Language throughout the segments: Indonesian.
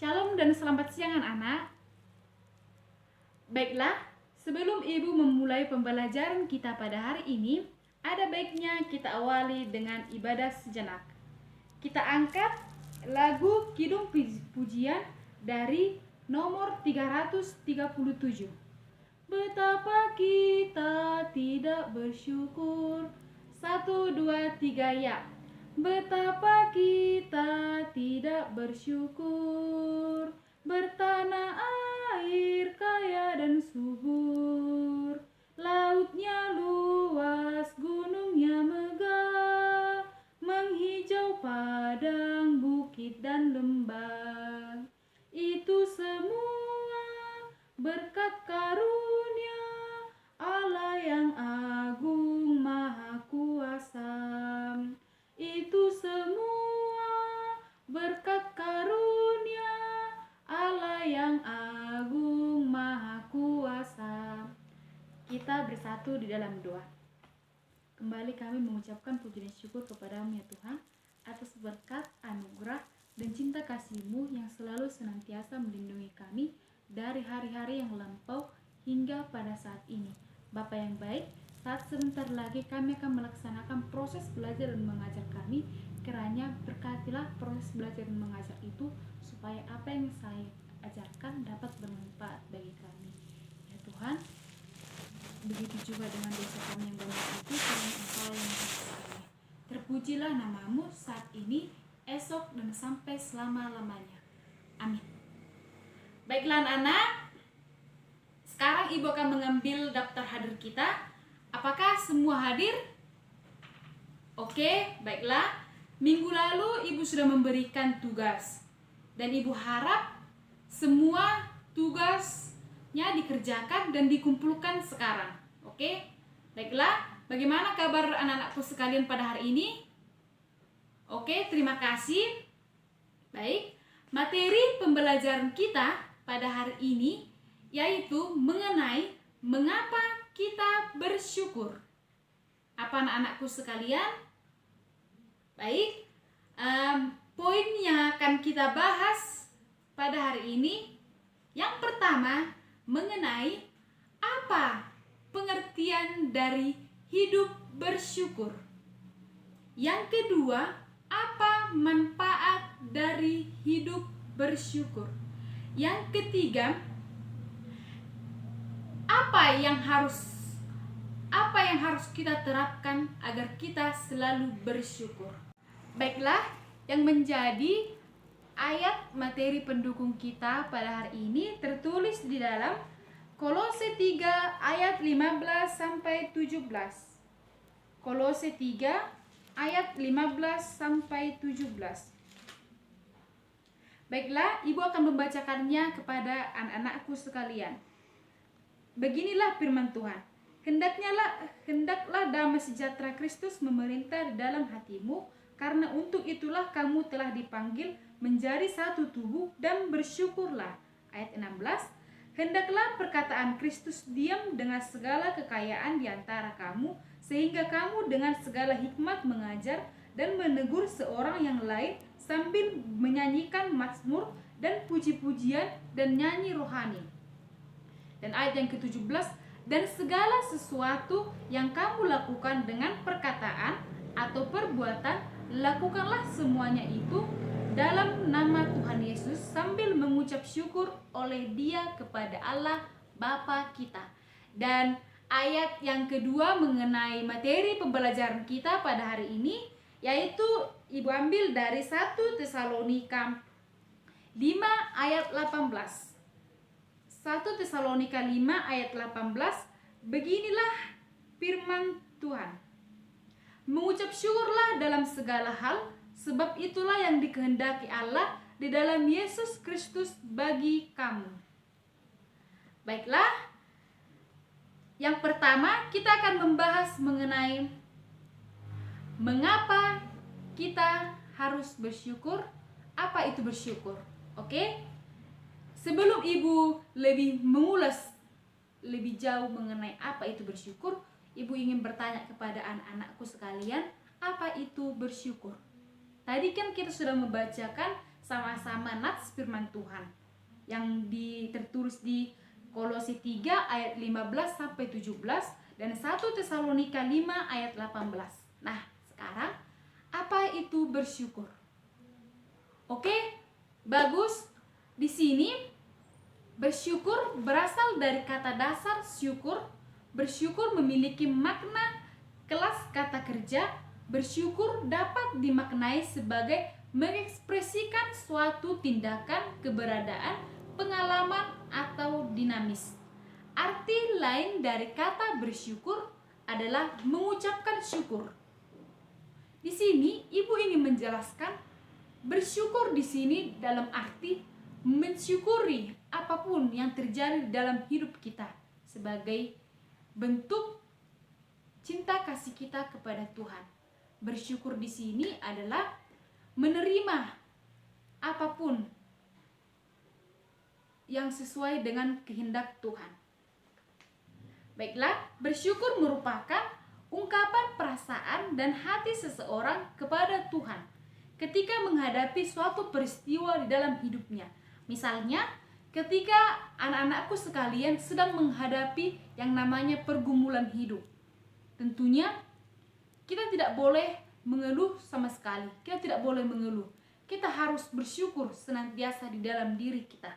Shalom dan selamat siang anak-anak. Baiklah, sebelum ibu memulai pembelajaran kita pada hari ini, ada baiknya kita awali dengan ibadah sejenak. Kita angkat lagu Kidung Pujian dari nomor 337. Betapa kita tidak bersyukur. 1, 2, 3 ya. Betapa kita tidak bersyukur, bertanah air kaya dan subur, lautnya luas, gunungnya megah, menghijau padang, bukit dan lembah. Itu semua berkat karunia Allah yang agung maha kuasa. Itu semua berkat karunia Allah yang agung maha kuasa. Kita bersatu di dalam doa. Kembali kami mengucapkan puji dan syukur kepadamu ya Tuhan, atas berkat, anugerah, dan cinta kasih-Mu yang selalu senantiasa melindungi kami dari hari-hari yang lampau hingga pada saat ini. Bapa yang baik, saat sebentar lagi kami akan melaksanakan proses belajar dan mengajar kami, kiranya berkatilah proses belajar dan mengajar itu, supaya apa yang saya ajarkan dapat bermanfaat bagi kami. Ya Tuhan, begitu juga dengan dosa kami yang banyak itu, karena Engkau yang kasih. Terpujilah nama-Mu saat ini, esok, dan sampai selama-lamanya. Amin. Baiklah anak-anak, sekarang ibu akan mengambil daftar hadir kita. Apakah semua hadir? Oke, baiklah. Minggu lalu ibu sudah memberikan tugas, dan ibu harap semua tugasnya dikerjakan dan dikumpulkan sekarang. Oke, baiklah. Bagaimana kabar anak-anakku sekalian pada hari ini? Oke, terima kasih. Baik, materi pembelajaran kita pada hari ini yaitu mengenai mengapa kita bersyukur. Apa anak-anakku sekalian? Baik, poin yang akan kita bahas pada hari ini, yang pertama mengenai apa pengertian dari hidup bersyukur. Yang kedua, apa manfaat dari hidup bersyukur. Yang ketiga, apa yang harus kita terapkan agar kita selalu bersyukur. Baiklah, yang menjadi ayat materi pendukung kita pada hari ini tertulis di dalam Kolose 3 ayat 15 sampai 17. Kolose 3 ayat 15 sampai 17. Baiklah, ibu akan membacakannya kepada anak-anakku sekalian. Beginilah firman Tuhan. Hendaklah damai sejahtera Kristus memerintah di dalam hatimu, karena untuk itulah kamu telah dipanggil menjadi satu tubuh, dan bersyukurlah. Ayat 16. Hendaklah perkataan Kristus diam dengan segala kekayaan di antara kamu, sehingga kamu dengan segala hikmat mengajar dan menegur seorang yang lain sambil menyanyikan mazmur dan puji-pujian dan nyanyi rohani. Dan ayat yang ke-17, dan segala sesuatu yang kamu lakukan dengan perkataan atau perbuatan, lakukanlah semuanya itu dalam nama Tuhan Yesus sambil mengucap syukur oleh Dia kepada Allah Bapa kita. Dan ayat yang kedua mengenai materi pembelajaran kita pada hari ini, yaitu ibu ambil dari 1 Tesalonika 5 ayat 18. 1 Tesalonika 5 ayat 18, beginilah firman Tuhan. Mengucap syukurlah dalam segala hal, sebab itulah yang dikehendaki Allah di dalam Yesus Kristus bagi kamu. Baiklah, yang pertama kita akan membahas mengenai mengapa kita harus bersyukur. Apa itu bersyukur? Oke? Sebelum ibu lebih mengulas lebih jauh mengenai apa itu bersyukur, ibu ingin bertanya kepada anak-anakku sekalian, apa itu bersyukur? Tadi kan kita sudah membacakan sama-sama nats firman Tuhan yang tertulis di Kolose 3 ayat 15 sampai 17 dan 1 Tesalonika 5 ayat 18. Nah, sekarang apa itu bersyukur? Oke, bagus. Di sini bersyukur berasal dari kata dasar syukur. Bersyukur memiliki makna kelas kata kerja. Bersyukur dapat dimaknai sebagai mengekspresikan suatu tindakan, keberadaan, pengalaman, atau dinamis. Arti lain dari kata bersyukur adalah mengucapkan syukur. Di sini ibu ingin menjelaskan bersyukur di sini dalam arti mensyukuri apapun yang terjadi dalam hidup kita sebagai bentuk cinta kasih kita kepada Tuhan. Bersyukur di sini adalah menerima apapun yang sesuai dengan kehendak Tuhan. Baiklah, bersyukur merupakan ungkapan perasaan dan hati seseorang kepada Tuhan ketika menghadapi suatu peristiwa di dalam hidupnya. Misalnya, ketika anak-anakku sekalian sedang menghadapi yang namanya pergumulan hidup. Tentunya kita tidak boleh mengeluh sama sekali. Kita tidak boleh mengeluh. Kita harus bersyukur senantiasa di dalam diri kita.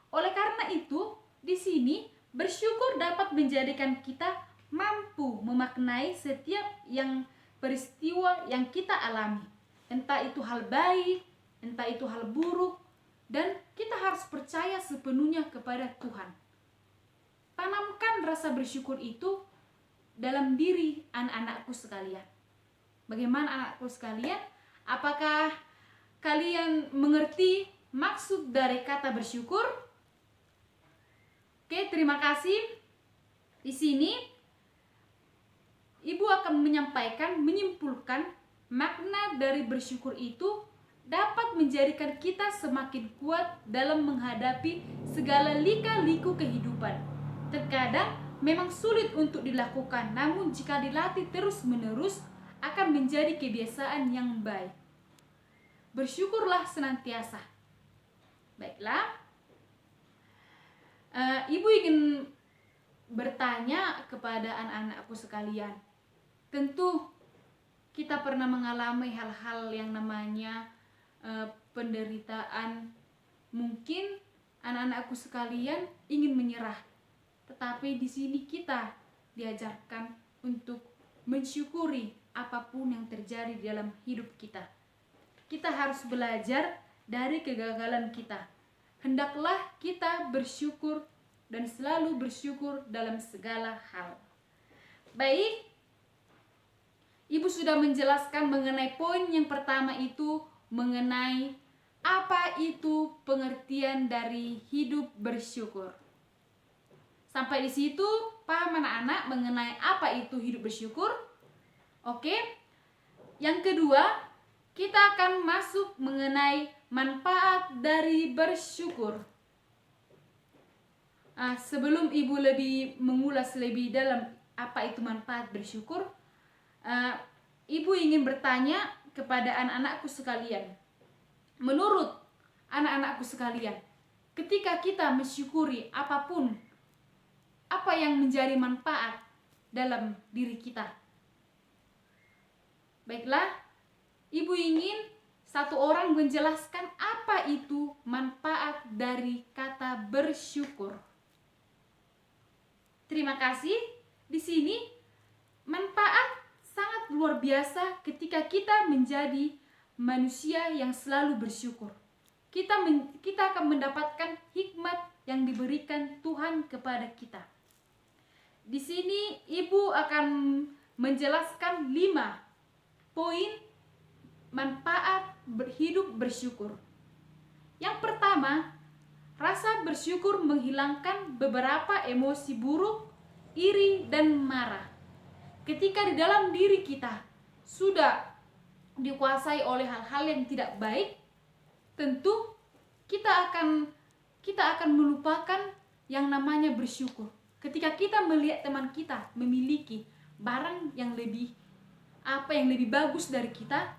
Oleh karena itu, di sini bersyukur dapat menjadikan kita mampu memaknai setiap peristiwa yang kita alami. Entah itu hal baik, entah itu hal buruk, dan kita harus percaya sepenuhnya kepada Tuhan. Tanamkan rasa bersyukur itu dalam diri anak-anakku sekalian. Bagaimana anakku sekalian? Apakah kalian mengerti maksud dari kata bersyukur? Oke, terima kasih. Di sini ibu akan menyimpulkan makna dari bersyukur itu dapat menjadikan kita semakin kuat dalam menghadapi segala lika-liku kehidupan. Terkadang memang sulit untuk dilakukan, namun jika dilatih terus-menerus akan menjadi kebiasaan yang baik. Bersyukurlah senantiasa. Baiklah, ibu ingin bertanya kepada anak-anakku sekalian. Tentu kita pernah mengalami hal-hal yang namanya penderitaan. Mungkin anak-anakku sekalian ingin menyerah, tetapi di sini kita diajarkan untuk mensyukuri apapun yang terjadi di dalam hidup kita. Kita harus belajar dari kegagalan kita. Hendaklah kita bersyukur dan selalu bersyukur dalam segala hal. Baik, ibu sudah menjelaskan mengenai poin yang pertama itu, mengenai apa itu pengertian dari hidup bersyukur. Sampai di situ paham anak-anak mengenai apa itu hidup bersyukur? Oke. Yang kedua, kita akan masuk mengenai manfaat dari bersyukur. Sebelum ibu lebih mengulas lebih dalam apa itu manfaat bersyukur, ibu ingin bertanya kepada anak-anakku sekalian. Menurut anak-anakku sekalian, ketika kita mensyukuri apapun, apa yang menjadi manfaat dalam diri kita? Baiklah, ibu ingin satu orang menjelaskan apa itu manfaat dari kata bersyukur. Terima kasih. Di sini manfaat sangat luar biasa ketika kita menjadi manusia yang selalu bersyukur. Kita akan mendapatkan hikmat yang diberikan Tuhan kepada kita. Di sini ibu akan menjelaskan 5 poin manfaat hidup bersyukur. Yang pertama, rasa bersyukur menghilangkan beberapa emosi buruk, iri, dan marah. Ketika di dalam diri kita sudah dikuasai oleh hal-hal yang tidak baik, tentu kita akan melupakan yang namanya bersyukur. Ketika kita melihat teman kita memiliki barang yang lebih bagus dari kita,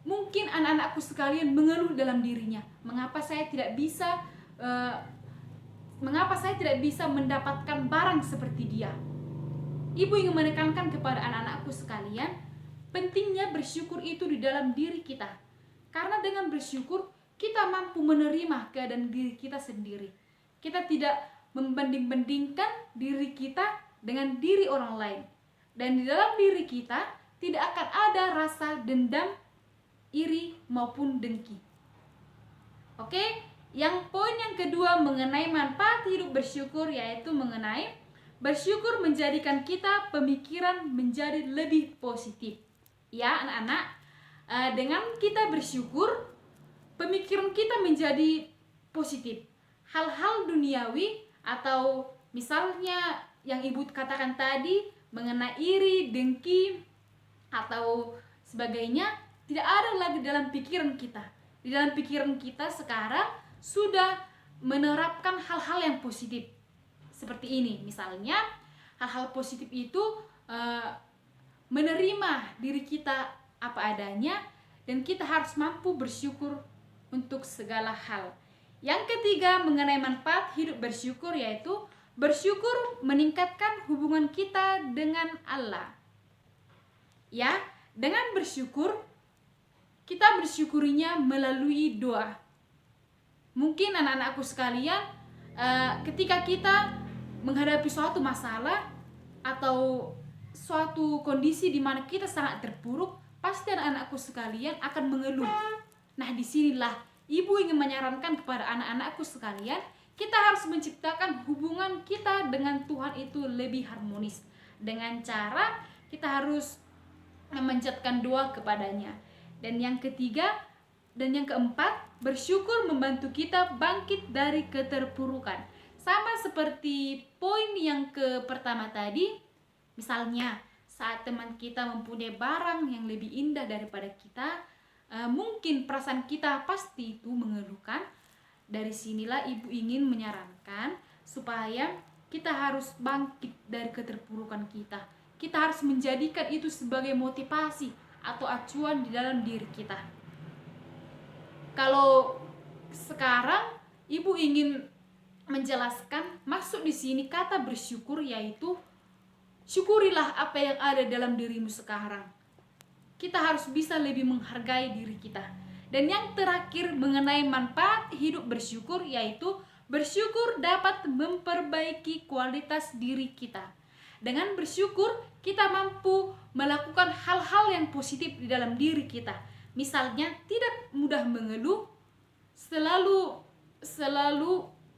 Mungkin anak-anakku sekalian mengeluh dalam dirinya, mengapa saya tidak bisa mendapatkan barang seperti dia. Ibu ingin menekankan kepada anak-anakku sekalian, pentingnya bersyukur itu di dalam diri kita. Karena dengan bersyukur, kita mampu menerima keadaan diri kita sendiri. Kita tidak membanding-bandingkan diri kita dengan diri orang lain. Dan di dalam diri kita tidak akan ada rasa dendam, iri maupun dengki. Oke, poin yang kedua mengenai manfaat hidup bersyukur, yaitu mengenai bersyukur menjadikan kita pemikiran menjadi lebih positif. Ya anak-anak, dengan kita bersyukur, pemikiran kita menjadi positif. Hal-hal duniawi atau misalnya yang ibu katakan tadi mengenai iri, dengki atau sebagainya tidak ada lagi dalam pikiran kita. Di dalam pikiran kita sekarang sudah menerapkan hal-hal yang positif. Seperti ini, misalnya hal-hal positif itu menerima diri kita apa adanya, dan kita harus mampu bersyukur untuk segala hal. Yang ketiga mengenai manfaat hidup bersyukur, yaitu bersyukur meningkatkan hubungan kita dengan Allah. Ya, dengan bersyukur kita bersyukurinya melalui doa. Mungkin anak-anakku sekalian, ketika kita menghadapi suatu masalah atau suatu kondisi di mana kita sangat terpuruk, pasti anak-anakku sekalian akan mengeluh. Nah, disinilah ibu ingin menyarankan kepada anak-anakku sekalian, kita harus menciptakan hubungan kita dengan Tuhan itu lebih harmonis. Dengan cara kita harus memanjatkan doa kepadanya. Dan yang ketiga dan yang keempat, bersyukur membantu kita bangkit dari keterpurukan. Sama seperti poin yang pertama tadi, misalnya saat teman kita mempunyai barang yang lebih indah daripada kita, mungkin perasaan kita pasti itu mengeluhkan. Dari sinilah ibu ingin menyarankan supaya kita harus bangkit dari keterpurukan kita. Kita harus menjadikan itu sebagai motivasi atau acuan di dalam diri kita. Kalau sekarang ibu ingin menjelaskan maksud di sini kata bersyukur, yaitu syukurilah apa yang ada dalam dirimu sekarang. Kita harus bisa lebih menghargai diri kita. Dan yang terakhir mengenai manfaat hidup bersyukur, yaitu bersyukur dapat memperbaiki kualitas diri kita. Dengan bersyukur kita mampu melakukan hal-hal yang positif di dalam diri kita. Misalnya tidak mudah mengeluh, selalu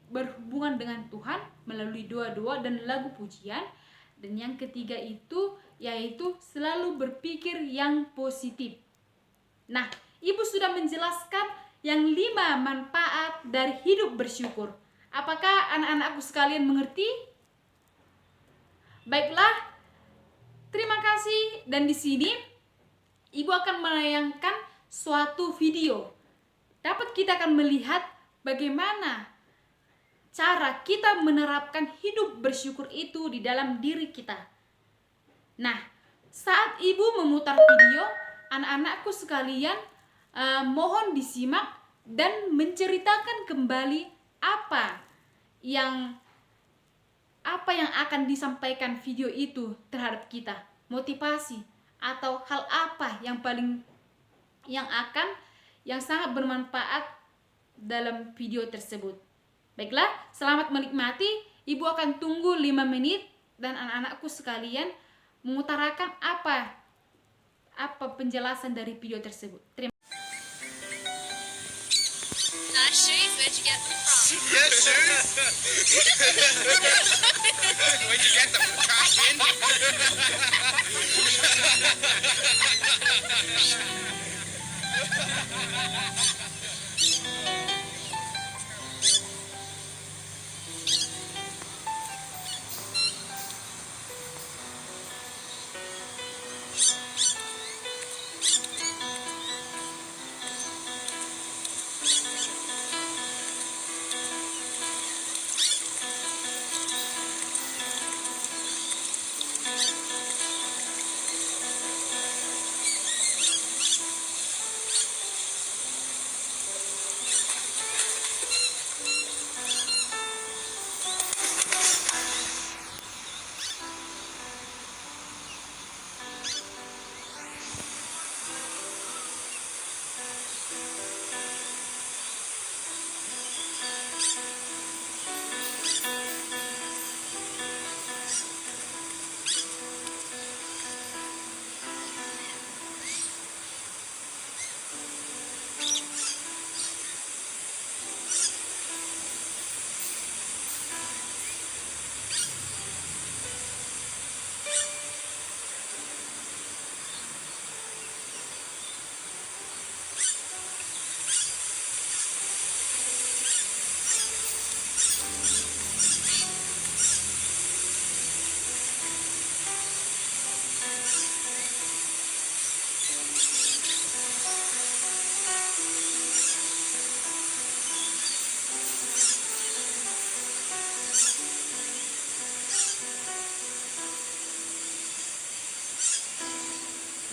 berhubungan dengan Tuhan melalui doa-doa dan lagu pujian. Dan yang ketiga itu yaitu selalu berpikir yang positif. Nah, ibu sudah menjelaskan yang 5 manfaat dari hidup bersyukur. Apakah anak-anakku sekalian mengerti? Baiklah, terima kasih. Dan di sini ibu akan menayangkan suatu video. Dapat kita akan melihat bagaimana cara kita menerapkan hidup bersyukur itu di dalam diri kita. Nah, saat ibu memutar video, anak-anakku sekalian mohon disimak dan menceritakan kembali apa yang akan disampaikan video itu terhadap kita, motivasi atau hal apa yang sangat bermanfaat dalam video tersebut. Baiklah, selamat menikmati. Ibu akan tunggu 5 menit dan anak-anakku sekalian mengutarakan apa penjelasan dari video tersebut. Terima kasih. Nice shoes. Where'd you get them from? Yeah, shoes. Where'd you get them? Cash in.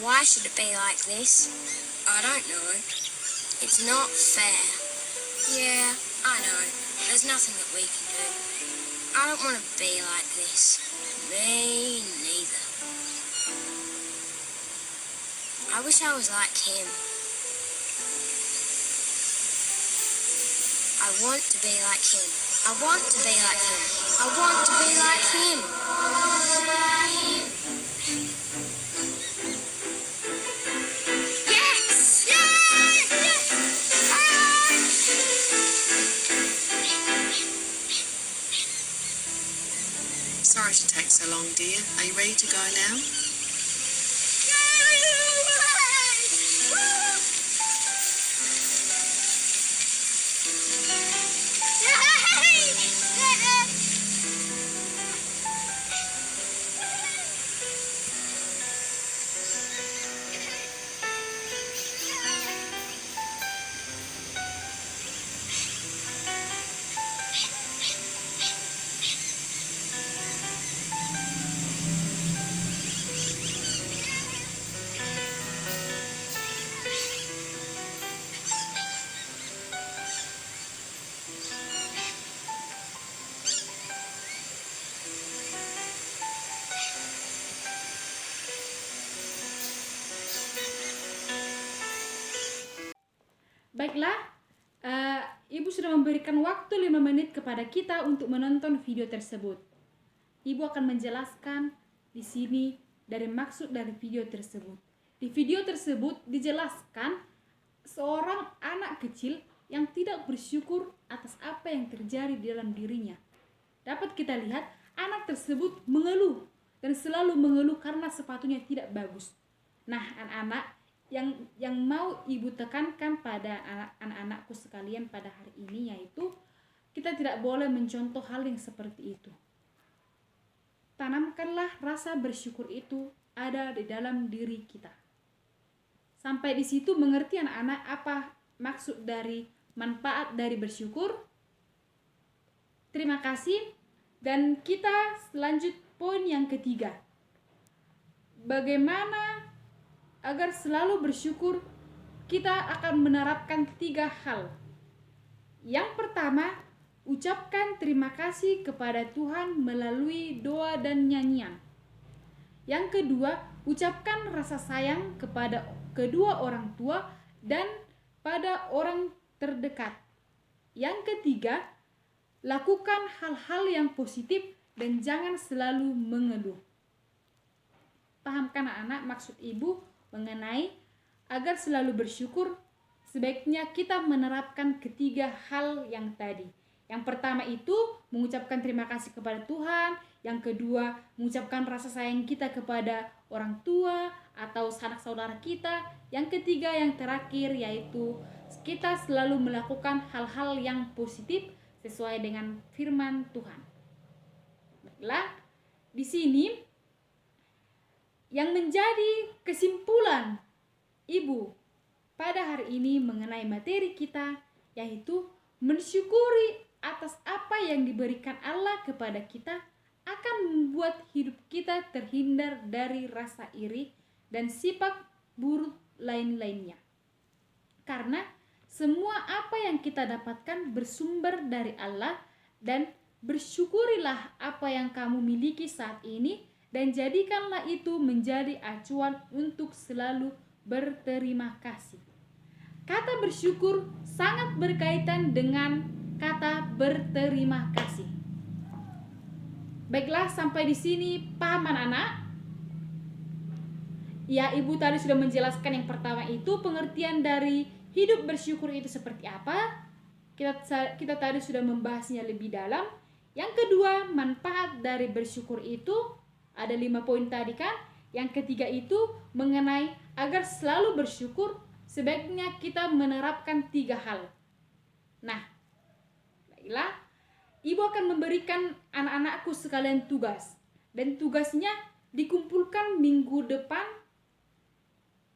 Why should it be like this? I don't know. It's not fair. Yeah, I know. There's nothing that we can do. I don't want to be like this. Me neither. I wish I was like him. I want to be like him. I want to be like him. I want to be like him. Yes! Sorry to take so long, dear. Are you ready to go now? Baiklah, Ibu sudah memberikan waktu 5 menit kepada kita untuk menonton video tersebut. Ibu akan menjelaskan di sini dari maksud dari video tersebut. Di video tersebut dijelaskan seorang anak kecil yang tidak bersyukur atas apa yang terjadi di dalam dirinya. Dapat kita lihat anak tersebut mengeluh dan selalu mengeluh karena sepatunya tidak bagus. Nah, anak-anak yang mau ibu tekankan pada anak-anakku sekalian pada hari ini yaitu kita tidak boleh mencontoh hal yang seperti itu. Tanamkanlah rasa bersyukur itu ada di dalam diri kita. Sampai di situ mengerti anak-anak apa maksud dari manfaat dari bersyukur? Terima kasih dan kita lanjut poin yang ketiga. Bagaimana agar selalu bersyukur? Kita akan menerapkan 3 hal. Yang pertama, ucapkan terima kasih kepada Tuhan melalui doa dan nyanyian. Yang kedua, ucapkan rasa sayang kepada kedua orang tua dan pada orang terdekat. Yang ketiga, lakukan hal-hal yang positif dan jangan selalu mengeluh. Pahamkan anak-anak maksud ibu mengenai agar selalu bersyukur? Sebaiknya kita menerapkan 3 hal yang tadi. Yang pertama itu mengucapkan terima kasih kepada Tuhan. Yang kedua, mengucapkan rasa sayang kita kepada orang tua atau sanak saudara kita. Yang ketiga, yang terakhir yaitu kita selalu melakukan hal-hal yang positif sesuai dengan firman Tuhan. Baiklah, di sini yang menjadi kesimpulan ibu pada hari ini mengenai materi kita yaitu mensyukuri atas apa yang diberikan Allah kepada kita akan membuat hidup kita terhindar dari rasa iri dan sifat buruk lain-lainnya. Karena semua apa yang kita dapatkan bersumber dari Allah dan bersyukurilah apa yang kamu miliki saat ini dan jadikanlah itu menjadi acuan untuk selalu berterima kasih. Kata bersyukur sangat berkaitan dengan kata berterima kasih. Baiklah, sampai di sini paham anak-anak? Ya, ibu tadi sudah menjelaskan yang pertama itu pengertian dari hidup bersyukur itu seperti apa. Kita tadi sudah membahasnya lebih dalam. Yang kedua, manfaat dari bersyukur itu ada 5 poin tadi kan. Yang ketiga itu mengenai agar selalu bersyukur sebaiknya kita menerapkan 3 hal. Nah, baiklah, ibu akan memberikan anak-anakku sekalian tugas. Dan tugasnya dikumpulkan minggu depan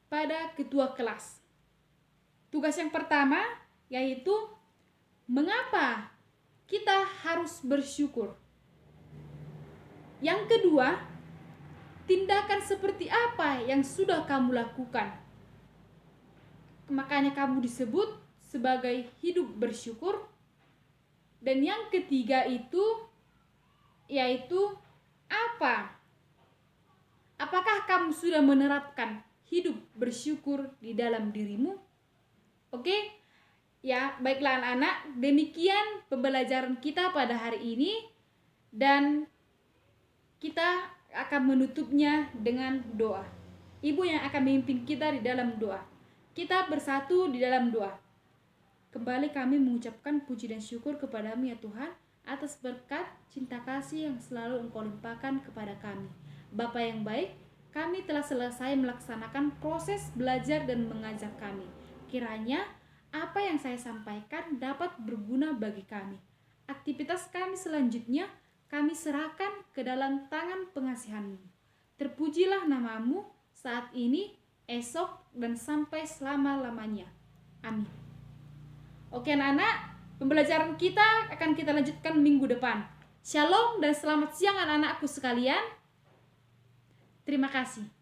pada ketua kelas. Tugas yang pertama yaitu mengapa kita harus bersyukur. Yang kedua, tindakan seperti apa yang sudah kamu lakukan. Makanya kamu disebut sebagai hidup bersyukur. Dan yang ketiga itu yaitu apa? Apakah kamu sudah menerapkan hidup bersyukur di dalam dirimu? Oke? Ya, baiklah anak-anak, demikian pembelajaran kita pada hari ini dan kita akan menutupnya dengan doa. Ibu yang akan memimpin kita di dalam doa. Kita bersatu di dalam doa. Kembali kami mengucapkan puji dan syukur kepadamu ya Tuhan atas berkat cinta kasih yang selalu Engkau limpahkan kepada kami. Bapa yang baik, kami telah selesai melaksanakan proses belajar dan mengajar kami. Kiranya apa yang saya sampaikan dapat berguna bagi kami. Aktivitas kami selanjutnya kami serahkan ke dalam tangan pengasihan-Mu. Terpujilah nama-Mu saat ini, esok, dan sampai selama-lamanya. Amin. Oke anak-anak, pembelajaran kita akan kita lanjutkan minggu depan. Shalom dan selamat siang anak-anakku sekalian. Terima kasih.